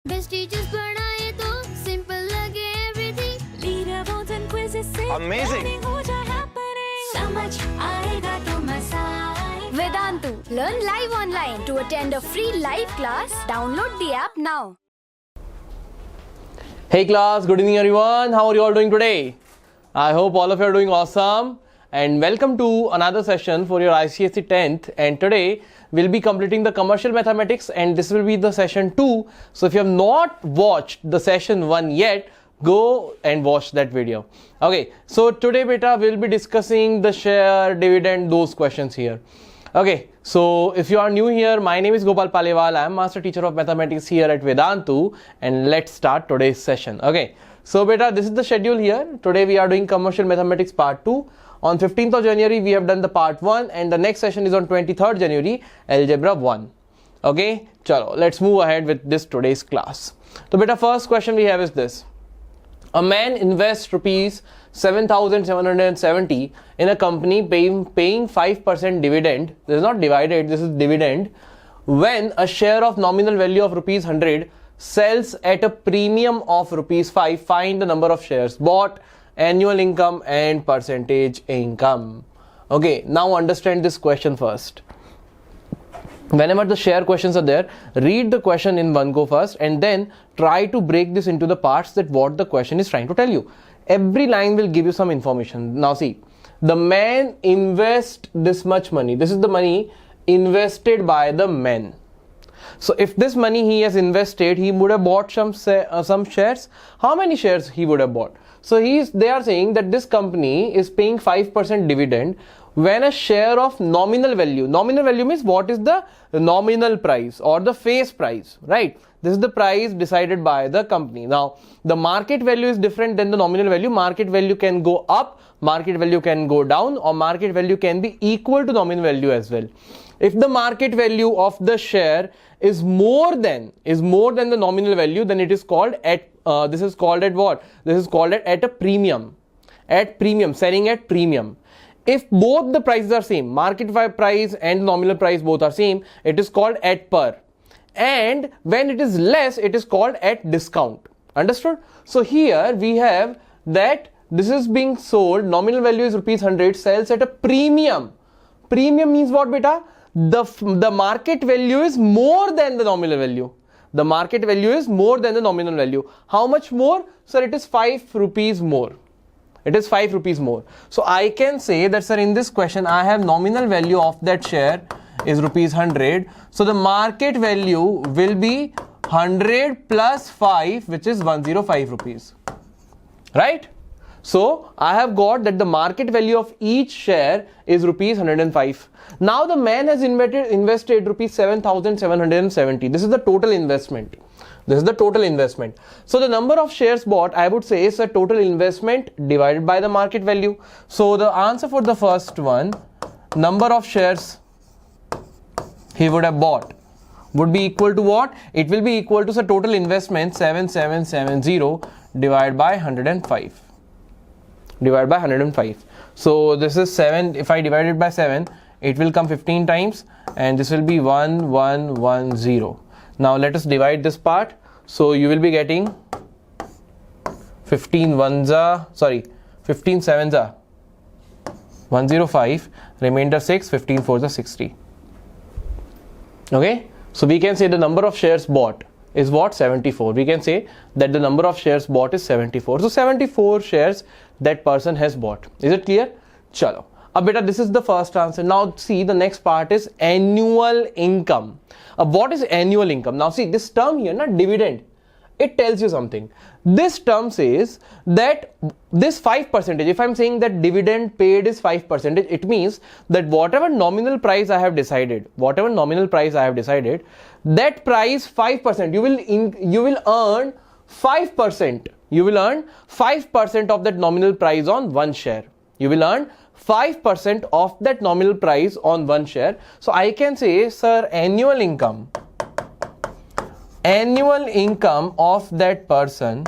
Best teachers पढ़ाए तो simple लगे everything. Leaderboards and quizzes से Amazing. learning हो जाए happening. समझ आएगा तो मजा आएगा. Vedantu, learn live online. To attend a free live class, download the app now. Hey class, good evening everyone. How are you all doing today? I hope all of you are doing awesome. And welcome to another session for your ICSE 10th. And today we'll be completing the commercial mathematics, and this will be the session 2. So if you have not watched the session 1 yet, go and watch that video. Okay, so today beta we'll be discussing the share, dividend, those questions here. Okay, so if you are new here, my name is Gopal Palewal. I am master teacher of mathematics here at Vedantu, and let's start today's session. Okay, so beta, this is the schedule here. Today we are doing commercial mathematics part 2. On 15th of January we have done the part 1, and the next session is on 23rd January, algebra 1. Okay, chalo, let's move ahead with this today's class. So beta, first question we have is this. A man invests rupees 7,770 in a company paying 5% dividend. This is not divided, this is dividend. When a share of nominal value of rupees 100 sells at a premium of rupees 5, find the number of shares bought, annual income and percentage income. Okay, now understand this question first. Whenever the share questions are there, read the question in one go first, and then try to break this into the parts that what the question is trying to tell you. Every line will give you some information. Now see, the man invests this much money. This is the money invested by the man. So if this money he has invested, he would have bought some shares. How many shares he would have bought? So they are saying that this company is paying 5% dividend when a share of nominal value means what is the nominal price or the face price, right? This is the price decided by the company. Now the market value is different than the nominal value. Market value can go up, market value can go down, or market value can be equal to nominal value as well. If the market value of the share is more than the nominal value, then it is called at this is called at what? This is called at a premium. At premium, selling at premium. If both the prices are same, market price and nominal price both are same, it is called at par. And when it is less, it is called at discount. Understood? So here we have that this is being sold, nominal value is rupees 100, sells at a premium. Premium means what, beta? The market value is more than the nominal value. The market value is more than the nominal value. How much more? Sir, it is 5 rupees more. It is 5 rupees more. So I can say that, sir, in this question I have nominal value of that share is rupees 100. So the market value will be 100 plus 5, which is 105 rupees. Right? So I have got that the market value of each share is rupees 105. Now the man has invested rupees 7,770. This is the total investment. This is the total investment. So the number of shares bought, I would say, is the total investment divided by the market value. So the answer for the first one, number of shares he would have bought, would be equal to what? It will be equal to the total investment 7770 divided by 105. Divided by 105. So this is 7. If I divide it by 7, it will come 15 times, and this will be 1110. Now let us divide this part. So you will be getting 15 sevens are 105, remainder 6, 15 fours are 60. Okay, so we can say the number of shares bought is what? 74. We can say that the number of shares bought is 74. So 74 shares that person has bought. Is it clear? Chalo. Beta, this is the first answer. Now see, the next part is annual income. What is annual income? Now see, this term here, not dividend, it tells you something. This term says that this 5%, if I'm saying that dividend paid is 5%, it means that whatever nominal price I have decided, that price 5%, you will earn 5%. You will earn 5% of that nominal price on one share. You will earn 5% of that nominal price on one share. So I can say, sir, annual income of that person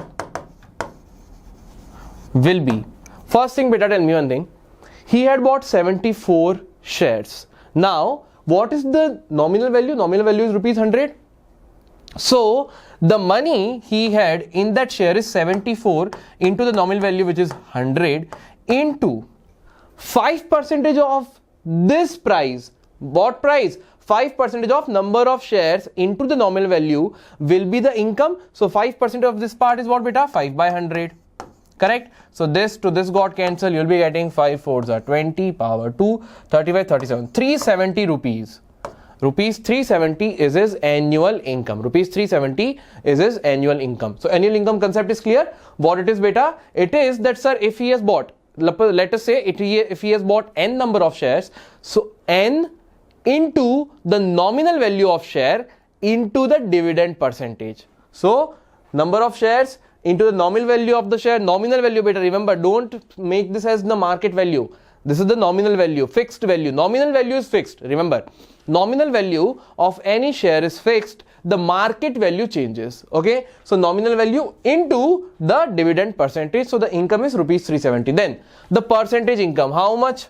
will be, first thing, beta, tell me one thing. He had bought 74 shares. Now what is the nominal value? Nominal value is rupees 100. So the money he had in that share is 74 into the nominal value, which is 100, into 5% of this price. What price? 5% of number of shares into the nominal value will be the income. So 5% of this part is what, beta? 5 by 100. Correct? So this to this got cancelled. You'll be getting 5 4s are 20 power 2, 35, 37. 370 rupees. Rupees 370 is his annual income. Rupees 370 is his annual income. So annual income concept is clear. What it is, beta? It is that, sir, if he has bought, let us say if he has bought n number of shares, so n into the nominal value of share into the dividend percentage. So number of shares into the nominal value of the share. Nominal value, beta, remember, don't make this as the market value. This is the nominal value, fixed value. Nominal value is fixed. Remember, nominal value of any share is fixed. The market value changes. Okay. So nominal value into the dividend percentage. So the income is rupees 370. Then the percentage income. How much?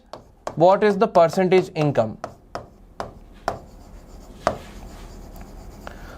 What is the percentage income?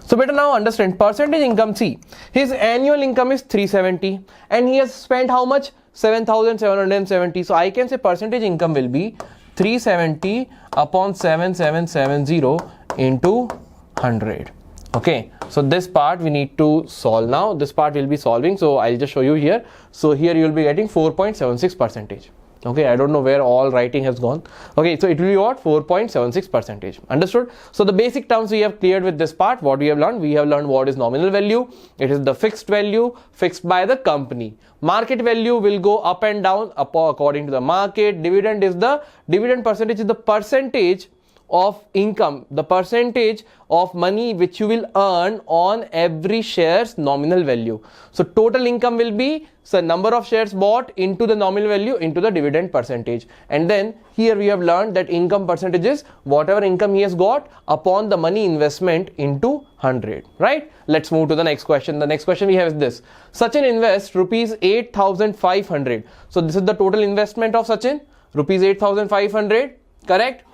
So better now understand percentage income. See, his annual income is 370 and he has spent how much? 7,770. So I can say percentage income will be 370 upon 7770 into 100. Okay, so this part we need to solve now. This part will be solving. So I'll just show you here. So here you will be getting 4.76%. Okay, I don't know where all writing has gone. Okay, so it will be what? 4.76%. Understood? So the basic terms we have cleared with this part. What we have learned? We have learned what is nominal value. It is the fixed value fixed by the company. Market value will go up and down according to the market. Dividend is the dividend percentage is the percentage of income, the percentage of money which you will earn on every share's nominal value. So total income will be number of shares bought into the nominal value into the dividend percentage. And then here we have learned that income percentage is whatever income he has got upon the money investment into 100. Right? Let's move to the next question. The next question we have is this. Sachin invests rupees 8,500. So this is the total investment of Sachin, rupees 8,500. Correct?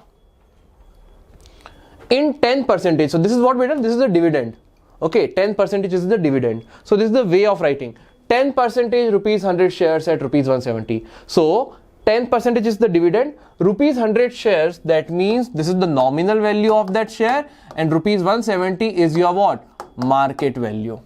In 10%. So this is what we done. This is the dividend. Okay, 10% is the dividend. So this is the way of writing. 10% rupees 100 shares at rupees 170. So 10% is the dividend. Rupees 100 shares, that means this is the nominal value of that share, and rupees 170 is your what? Market value.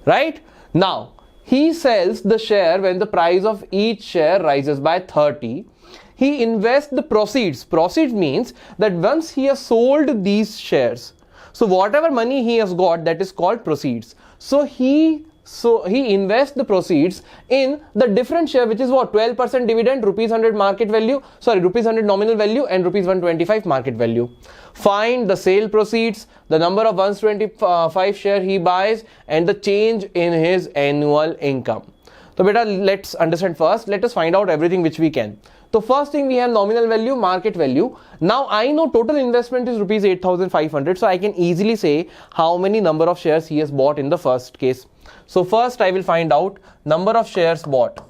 Right? Now, he sells the share when the price of each share rises by 30. He invests the proceeds. Proceeds means that once he has sold these shares, so whatever money he has got, that is called proceeds. So he invests the proceeds in the different share, which is what? 12% dividend, rupees 100 market value, rupees 100 nominal value, and rupees 125 market value. Find the sale proceeds, the number of 125 share he buys, and the change in his annual income. So beta, let's understand first. Let us find out everything which we can. So first thing, we have nominal value, market value. Now I know total investment is rupees 8,500. So I can easily say how many number of shares he has bought in the first case. So first I will find out number of shares bought.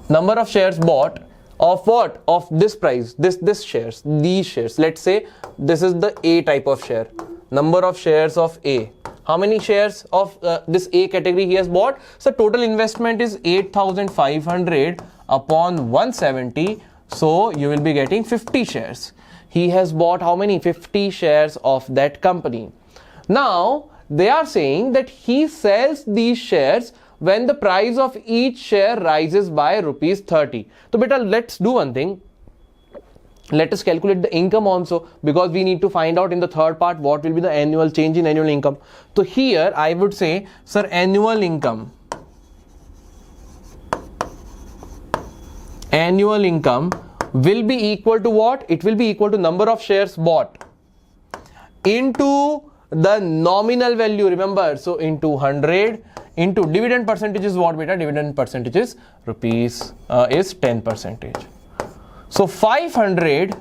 Number of shares bought of what? Of this price, this shares, these shares. Let's say this is the A type of share. Number of shares of A. How many shares of this A category he has bought? So total investment is 8,500 upon 170. So you will be getting 50 shares. He has bought how many? 50 shares of that company. Now they are saying that he sells these shares when the price of each share rises by rupees 30. So beta, let's do one thing. Let us calculate the income also, because we need to find out in the third part what will be the annual change in annual income. So here I would say, sir, annual income. Annual income will be equal to what? It will be equal to number of shares bought into the nominal value. Remember, so into 100 into dividend percentage is what, beta? Dividend percentage is rupees is 10%. So 500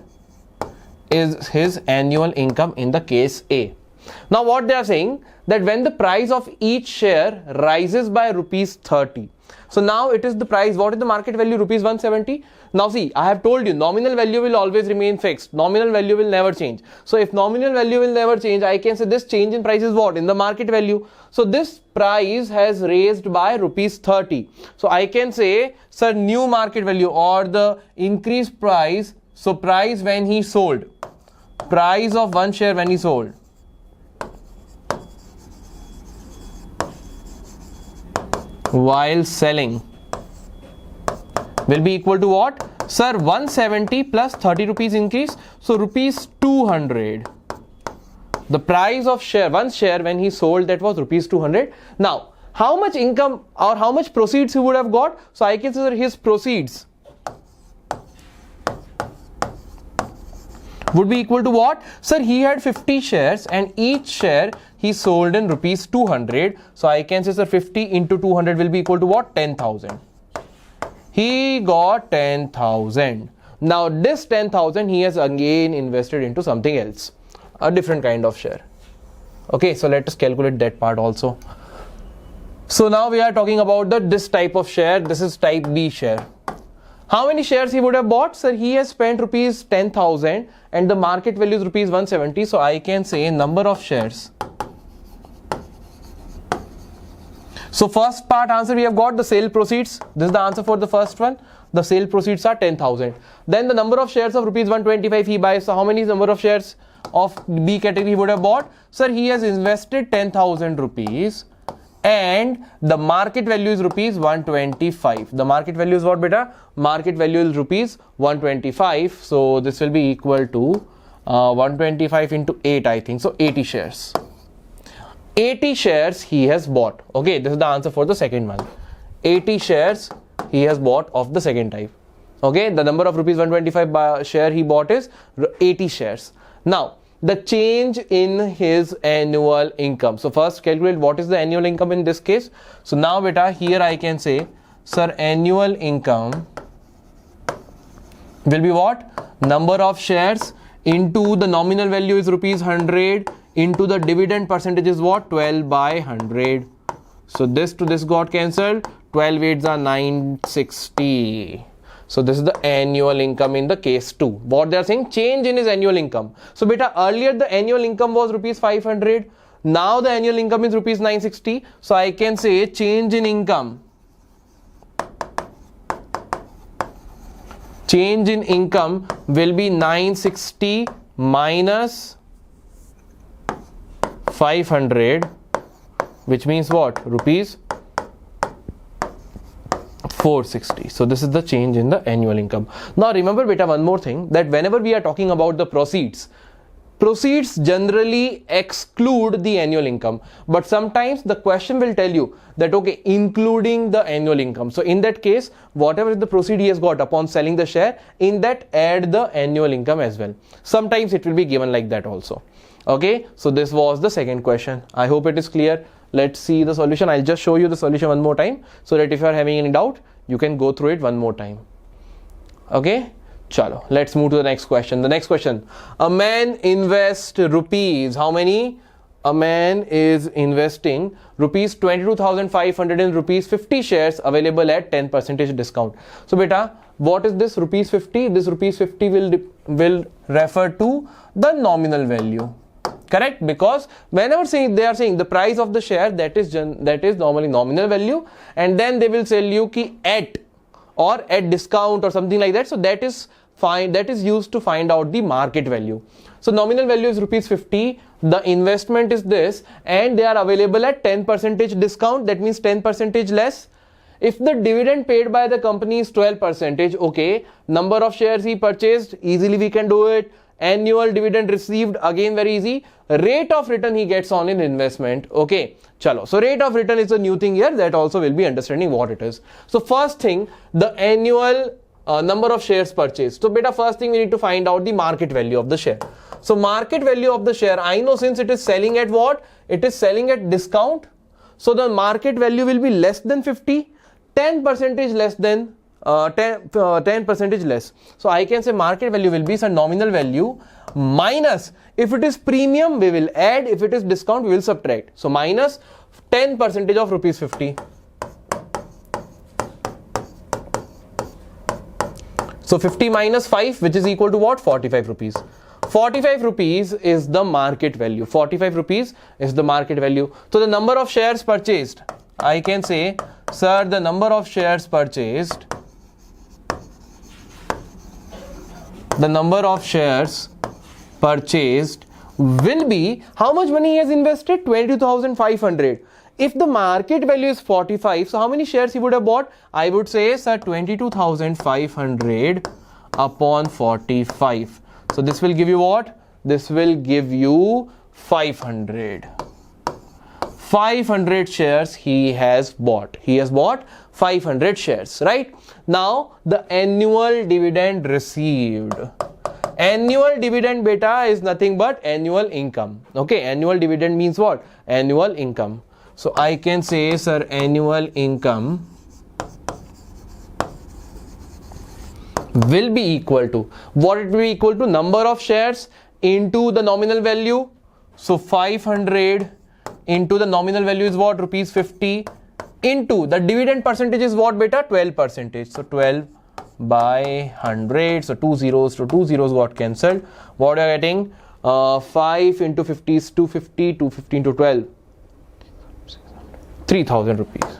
is his annual income in the case A. Now what they are saying, that when the price of each share rises by rupees 30, so now it is the price, what is the market value? Rupees 170. Now see, I have told you nominal value will always remain fixed. Nominal value will never change. So if nominal value will never change, I can say this change in price is what? In the market value. So this price has raised by rupees 30. So I can say, sir, new market value or the increased price. So price when he sold, price of one share when he sold, while selling, will be equal to what? Sir, 170 plus 30 rupees increase, so rupees 200. The price of share, one share when he sold, that was rupees 200. Now, how much income or how much proceeds he would have got? So I can say that his proceeds would be equal to what? Sir, he had 50 shares and each share he sold in rupees 200. So I can say, sir, 50 into 200 will be equal to what? 10,000. He got 10,000. Now this 10,000 he has again invested into something else, a different kind of share. Okay, so let us calculate that part also. So now we are talking about this type of share. This is type B share. How many shares he would have bought? Sir, he has spent rupees 10,000 and the market value is rupees 170. So I can say number of shares. So first part answer we have got the sale proceeds. This is the answer for the first one. The sale proceeds are 10,000. Then the number of shares of rupees 125 he buys. So how many number of shares of B category he would have bought? Sir, he has invested 10,000 rupees and the market value is rupees 125. The market value is what, beta? Market value is rupees 125. So this will be equal to 125 into 8, I think. So 80 shares. 80 shares he has bought. Okay, this is the answer for the second one. 80 shares he has bought of the second type. Okay, the number of rupees 125 share he bought is 80 shares. Now, the change in his annual income. So first calculate what is the annual income in this case. So now beta, here I can say, sir, annual income will be what? Number of shares into the nominal value is rupees 100 into the dividend percentage is what? 12 by 100. So this to this got cancelled. 12 8s are 960. So this is the annual income in the case 2. What they are saying, change in his annual income. So beta, earlier the annual income was rupees 500. Now the annual income is rupees 960. So I can say change in income. Change in income will be 960 minus 500, which means what? Rupees 460. So this is the change in the annual income. Now remember beta, one more thing, that whenever we are talking about the proceeds generally exclude the annual income, but sometimes the question will tell you that okay, including the annual income. So in that case, whatever is the proceed he has got upon selling the share, in that add the annual income as well. Sometimes it will be given like that also. Okay, so this was the second question. I hope it is clear. Let's see the solution. I'll just show you the solution one more time so that if you are having any doubt, you can go through it one more time. Okay, chalo, let's move to the next question. The next question, a man invests rupees, how many? A man is investing rupees 22,500 in rupees 50 shares available at 10% discount. So beta, what is this rupees 50? This rupees 50 will refer to the nominal value. Correct? Because whenever they are saying the price of the share, that is normally nominal value, and then they will sell you ki at or at discount or something like that. So that is fine. That is used to find out the market value. So nominal value is rupees 50. The investment is this, and they are available at 10% discount. That means 10% less. If the dividend paid by the company is 12%, okay, number of shares he purchased, easily we can do it. Annual dividend received, again very easy. Rate of return he gets on an investment. Okay, chalo. So rate of return is a new thing here, that also will be understanding what it is. So first thing, the annual number of shares purchased. So beta, first thing we need to find out the market value of the share. So market value of the share, I know since it is selling at what? It is selling at discount. So the market value will be less than 50, 10% less than 10 percentage less. So I can say market value will be some nominal value minus, if it is premium we will add, if it is discount we will subtract. So minus 10 percentage of rupees 50. So 50 minus 5, which is equal to what? 45 rupees. 45 rupees is the market value. 45 rupees is the market value. So the number of shares purchased, I can say, sir, the number of shares purchased, the number of shares purchased will be, how much money he has invested? 22,500. If the market value is 45, so how many shares he would have bought? I would say, sir, 22,500 upon 45. So this will give you what? This will give you 500. 500 shares he has bought. He has bought 500 shares, right? Now the annual dividend received. Annual dividend beta is nothing but annual income. Okay, annual dividend means what? Annual income. So I can say, sir, annual income will be equal to, what it will be equal to? Number of shares into the nominal value. So 500 into the nominal value is what? Rupees 50 into the dividend percentage is what, beta? 12%. So 12 by 100. So 2 zeros to 2 zeros got cancelled. What are you getting? 5 into 50 is 250. 250 into 12. 3,000 rupees.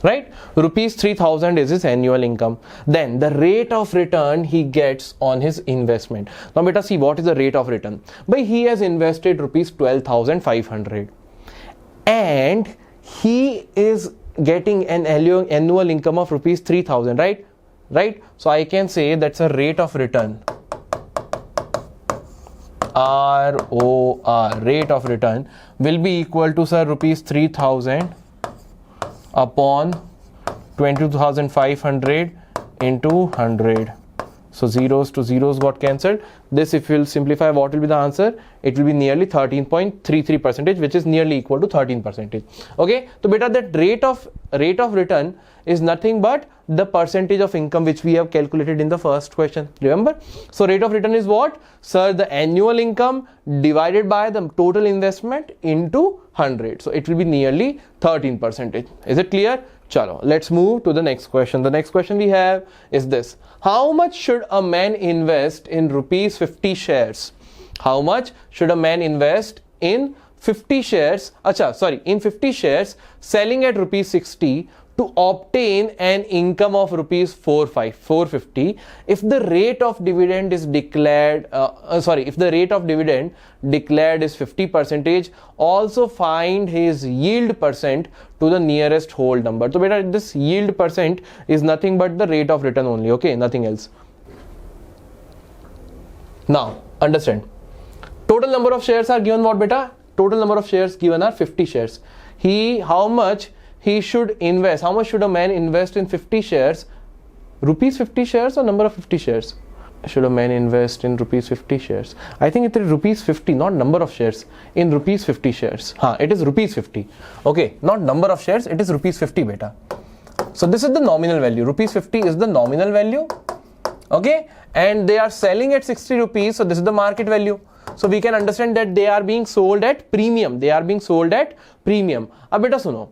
Right? Rupees 3,000 is his annual income. Then the rate of return he gets on his investment. Now beta, see what is the rate of return. But he has invested rupees 12,500 and he is getting an annual income of rupees 3,000, right? Right? So I can say that's a rate of return. ROR, rate of return will be equal to, sir, rupees 3,000 upon 22,500 into 100. So zeros to zeros got cancelled. This, if you will simplify, what will be the answer? It will be nearly 13.33%, which is nearly equal to 13%. Okay, so beta, that rate of return is nothing but the percentage of income which we have calculated in the first question. Remember? So rate of return is what? Sir, the annual income divided by the total investment into 100. So it will be nearly 13%. Is it clear? Chalo, let's move to the next question. The next question we have is this. How much should a man invest in rupees 50 shares? How much should a man invest in 50 shares? In 50 shares selling at rupees 60 to obtain an income of rupees 450 if the rate of dividend is declared, if the rate of dividend declared is 50%, also find his yield percent to the nearest whole number. So beta, this yield percent is nothing but the rate of return only, okay, nothing else. Now understand, total number of shares are given what, beta? Total number of shares given are 50 shares. How much he should invest? How much should a man invest in 50 shares? Rupees 50 shares or number of 50 shares? Should a man invest in rupees 50 shares? I think it is rupees 50, not number of shares. In rupees 50 shares. It is rupees 50. Okay, not number of shares, it is rupees 50, beta. So this is the nominal value. Rupees 50 is the nominal value. Okay, and they are selling at 60 rupees. So this is the market value. So we can understand that they are being sold at premium. They are being sold at premium. Ab beta suno.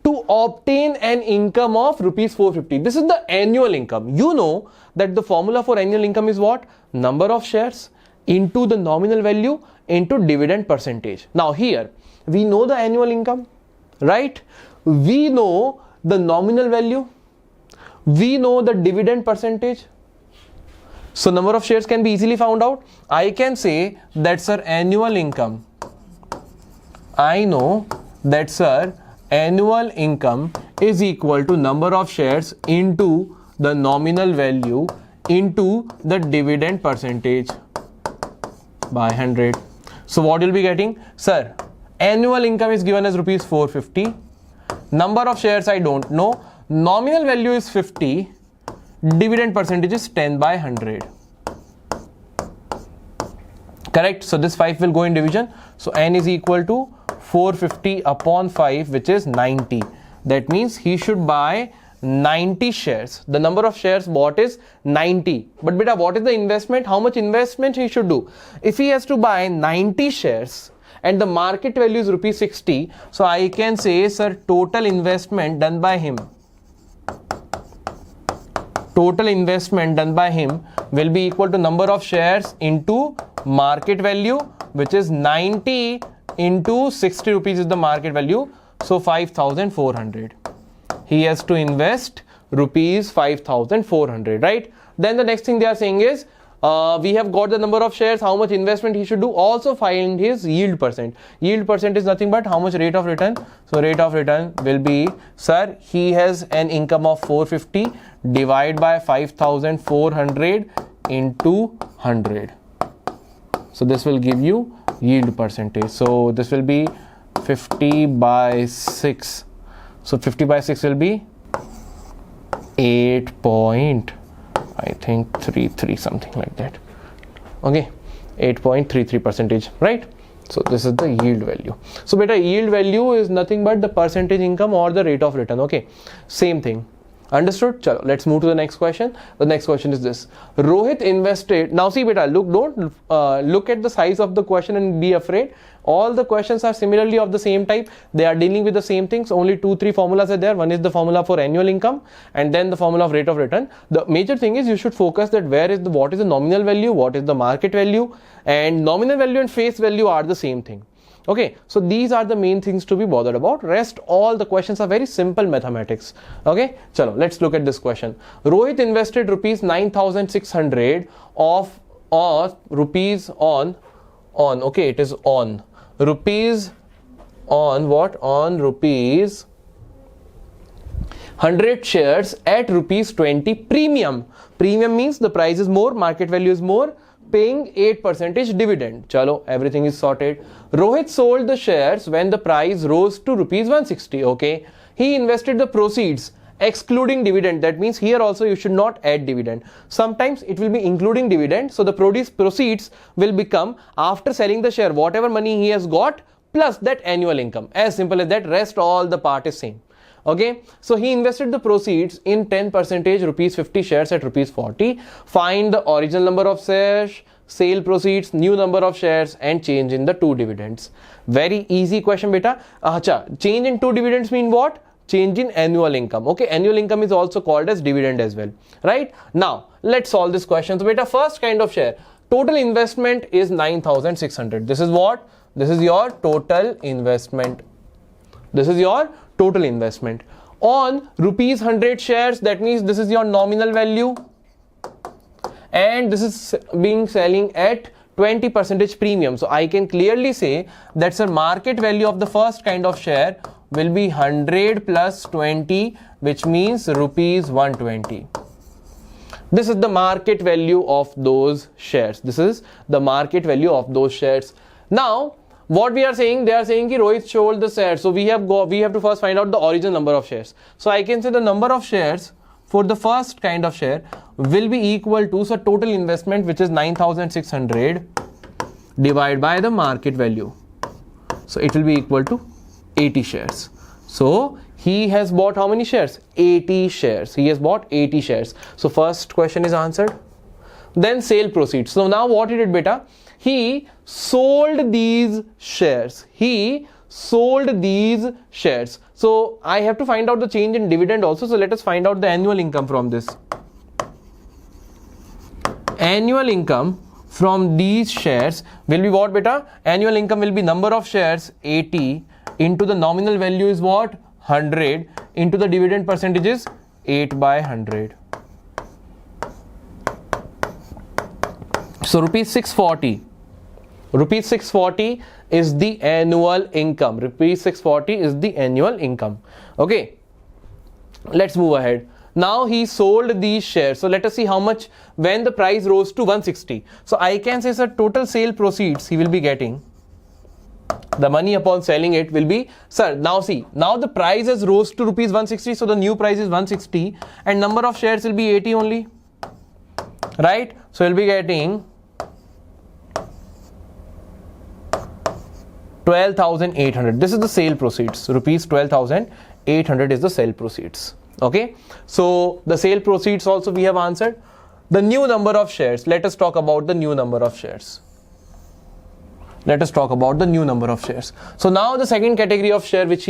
To obtain an income of rupees 450. This is the annual income. You know that the formula for annual income is what? Number of shares into the nominal value into dividend percentage. Now here, we know the annual income, right? We know the nominal value. We know the dividend percentage. So number of shares can be easily found out. I can say that's our annual income. I know that's our annual income is equal to number of shares into the nominal value into the dividend percentage by 100. So what you'll be getting? Sir, annual income is given as rupees 450. Number of shares I don't know. Nominal value is 50. Dividend percentage is 10 by 100. Correct? So this 5 will go in division. So n is equal to 450 upon 5, which is 90. That means he should buy 90 shares. The number of shares bought is 90. But beta, what is the investment? How much investment he should do? If he has to buy 90 shares and the market value is rupees 60, so I can say, sir, total investment done by him will be equal to number of shares into market value, which is 90 into 60 rupees is the market value. So 5,400. He has to invest rupees 5,400, right? Then the next thing they are saying is, we have got the number of shares, how much investment he should do. Also find his yield percent. Yield percent is nothing but how much rate of return. So rate of return will be, sir, he has an income of 450, divide by 5,400 into 100. So this will give you yield percentage. So this will be 50 by 6. So 50 by 6 will be 8.33 something like that. Okay, 8.33 percentage, right? So this is the yield value. So beta, yield value is nothing but the percentage income or the rate of return. Okay, same thing. Understood? Chalo, let's move to the next question. The next question is this: Rohit invested. Now see beta, don't look at the size of the question and be afraid. All the questions are similarly of the same type. They are dealing with the same things. Only 2-3 formulas are there. One is the formula for annual income and then the formula of rate of return. The major thing is you should focus that what is the nominal value, what is the market value, and nominal value and face value are the same thing. Okay, so these are the main things to be bothered about. Rest all the questions are very simple mathematics. Okay, chalo, let's look at this question. Rohit invested rupees 9,600 of rupees on okay, it is on rupees on what? On rupees 100 shares at rupees 20 premium. Premium means the price is more, market value is more, paying 8% dividend. Chalo, everything is sorted. Rohit sold the shares when the price rose to rupees 160. Okay, he invested the proceeds excluding dividend. That means here also you should not add dividend. Sometimes it will be including dividend. So the proceeds will become, after selling the share, whatever money he has got plus that annual income. As simple as that. Rest all the part is same. Okay, so he invested the proceeds in 10% rupees 50 shares at rupees 40. Find the original number of shares, sale proceeds, new number of shares, and change in the 2 dividends. Very easy question beta. Change in 2 dividends mean what? Change in annual income. Okay, annual income is also called as dividend as well, right? Now let's solve this question. So beta, first kind of share, total investment is 9,600. This is what? This is your total investment. This is your total investment on rupees 100 shares. That means this is your nominal value, and this is being selling at 20% premium. So I can clearly say that's a market value of the first kind of share will be 100 plus 20, which means rupees 120. This is the market value of those shares. This is the market value of those shares. Now what we are saying, they are saying that Rohit sold the shares. So we have to first find out the original number of shares. So I can say the number of shares for the first kind of share will be equal to, so total investment, which is 9,600 divided by the market value. So it will be equal to 80 shares. So he has bought how many shares? 80 shares. He has bought 80 shares. So first question is answered. Then sale proceeds. So now what he did beta? He sold these shares. He sold these shares. So I have to find out the change in dividend also. So let us find out the annual income from this. Annual income from these shares will be what beta? Annual income will be number of shares 80 into the nominal value is what? 100 into the dividend percentage is 8 by 100. So rupees 640. Rupees 640 is the annual income. Rupees 640 is the annual income. Okay, let's move ahead. Now he sold these shares. So let us see how much when the price rose to 160. So I can say, sir, total sale proceeds he will be getting. The money upon selling it will be, sir, now see, now the price has rose to rupees 160. So the new price is 160 and number of shares will be 80 only, right? So he'll be getting 12,800. This is the sale proceeds. Rupees 12,800 is the sale proceeds. Okay. So the sale proceeds also we have answered. The new number of shares. Let us talk about the new number of shares. Let us talk about the new number of shares. So now the second category of share in which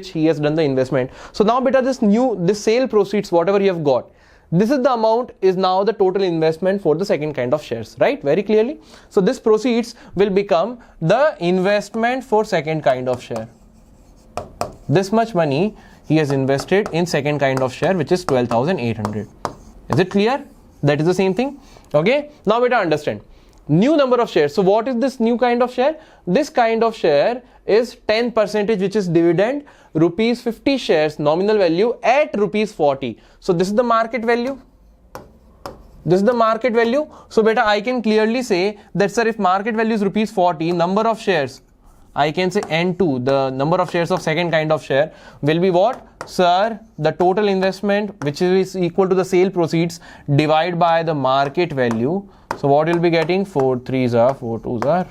he has done the investment. So now beta this sale proceeds, whatever you have got, this is the amount is now the total investment for the second kind of shares, right? Very clearly. So this proceeds will become the investment for second kind of share. This much money he has invested in second kind of share, which is 12,800. Is it clear? That is the same thing. Okay. Now beta understand. New number of shares. So what is this new kind of share? This kind of share is 10%, which is dividend, rupees 50 shares, nominal value at rupees 40. So this is the market value. This is the market value. So beta, I can clearly say that, sir, if market value is rupees 40, number of shares, I can say N2, the number of shares of second kind of share will be what? Sir, the total investment, which is equal to the sale proceeds divided by the market value. So what you'll be getting? 4 3s are 4 2s are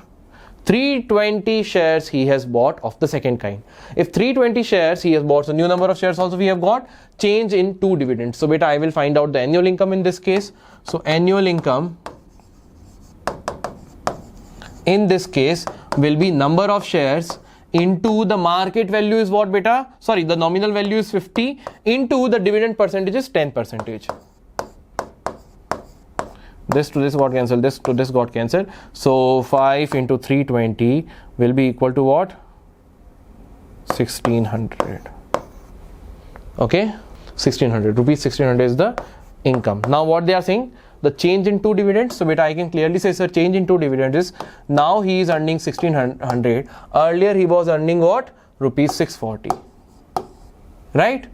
320 shares he has bought of the second kind. If 320 shares he has bought, so new number of shares also we have got, change in 2 dividends. So beta, I will find out the annual income in this case. So annual income in this case will be number of shares into the market value is what beta? Sorry, the nominal value is 50 into the dividend percentage is 10%. This to this got cancelled, this to this got cancelled. So 5 into 320 will be equal to what? 1600. Okay, 1600 rupees. 1600 is the income. Now what they are saying? The change in 2 dividends. So beta, I can clearly say, sir, change in 2 dividends is now he is earning 1600. Earlier he was earning what? Rupees 640. Right?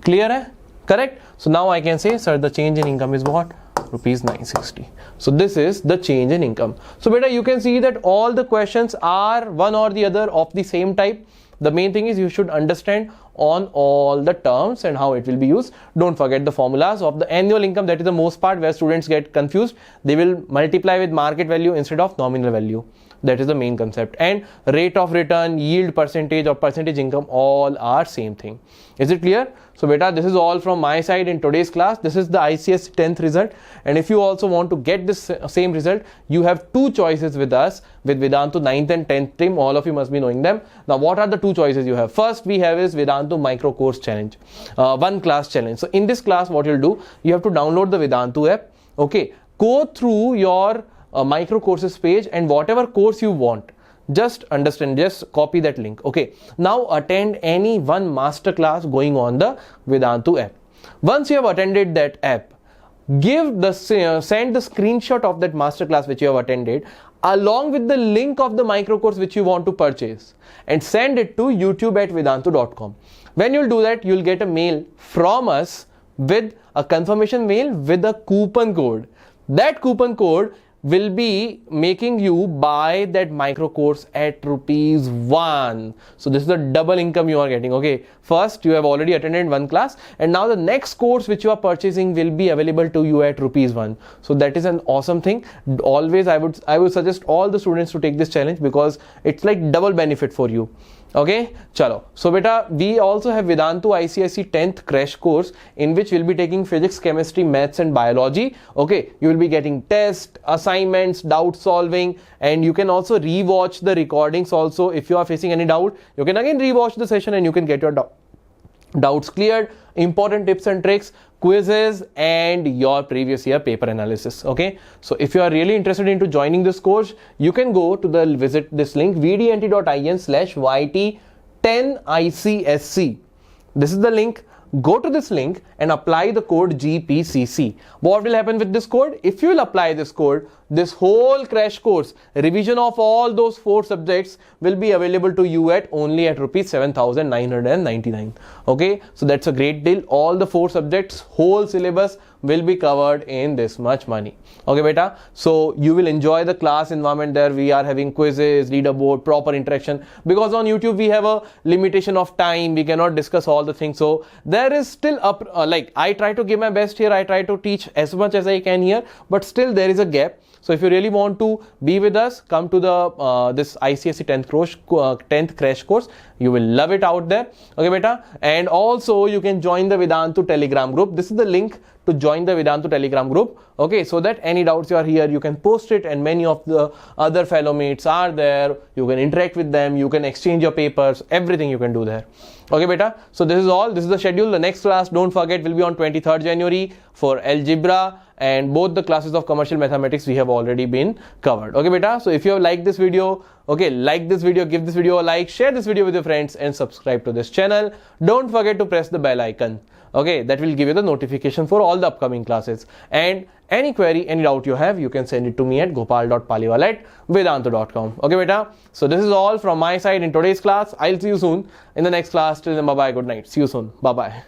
Clear? Hai? Correct? So now I can say, sir, the change in income is what? Rupees 960. So this is the change in income. So beta, you can see that all the questions are one or the other of the same type. The main thing is you should understand on all the terms and how it will be used. Don't forget the formulas of the annual income. That is the most part where students get confused. They will multiply with market value instead of nominal value. That is the main concept. And rate of return, yield percentage or percentage income, all are same thing. Is it clear? So beta, this is all from my side in today's class. This is the ICSE 10th result. And if you also want to get this same result, you have 2 choices with us, with Vedantu 9th and 10th team. All of you must be knowing them. Now what are the 2 choices you have? First we have is Vedantu micro course challenge, 1 class challenge. So in this class what you'll do, you have to download the Vedantu app. Okay, go through your micro courses page and whatever course you want, just understand, just copy that link. Okay, now attend any one master class going on the Vedantu app. Once you have attended that app, send the screenshot of that master class which you have attended along with the link of the micro course which you want to purchase and send it to youtube@vedantu.com. When you'll do that, you'll get a mail from us with a confirmation mail with a coupon code. That coupon code will be making you buy that micro course at rupees 1. So this is the double income you are getting. Okay, first you have already attended 1 class and now the next course which you are purchasing will be available to you at rupees 1. So that is an awesome thing. Always I would suggest all the students to take this challenge because it's like double benefit for you. Okay, chalo. So beta, we also have Vedantu ICSE 10th crash course in which we'll be taking physics, chemistry, maths and biology. Okay, you will be getting tests, assignments, doubt solving, and you can also rewatch the recordings also. If you are facing any doubt, you can again rewatch the session and you can get your doubts cleared, important tips and tricks, quizzes and your previous year paper analysis. Okay, so if you are really interested into joining this course, you can go to visit this link vdnt.in/YT10ICSC. This is the link. Go to this link and apply the code GPCC. What will happen with this code? If you will apply this code, this whole crash course, revision of all those 4 subjects will be available to you only at rupees 7,999. Okay, so that's a great deal. All the 4 subjects, whole syllabus will be covered in this much money. Okay beta, so you will enjoy the class environment there. We are having quizzes, leaderboard, proper interaction, because on YouTube we have a limitation of time, we cannot discuss all the things. So there is still I try to give my best here, I try to teach as much as I can here, but still there is a gap. So if you really want to be with us, come to the this ICSE 10th crash course. You will love it out there. Okay, beta. And also you can join the Vedantu Telegram group. This is the link to join the Vedantu Telegram group. Okay, so that any doubts you are here, you can post it, and many of the other fellow mates are there. You can interact with them, you can exchange your papers, everything you can do there. Okay, beta. So this is all. This is the schedule. The next class, don't forget, will be on 23rd January for algebra, and both the classes of commercial mathematics we have already been covered. Okay, beta. So if you have liked this video, okay, like this video, give this video a like, share this video with your friends, and subscribe to this channel. Don't forget to press the bell icon. Okay, that will give you the notification for all the upcoming classes. And any query, any doubt you have, you can send it to me at gopal.paliwal@vedantu.com. Okay, beta. So this is all from my side in today's class. I'll see you soon in the next class. Till then, bye bye. Good night. See you soon. Bye bye.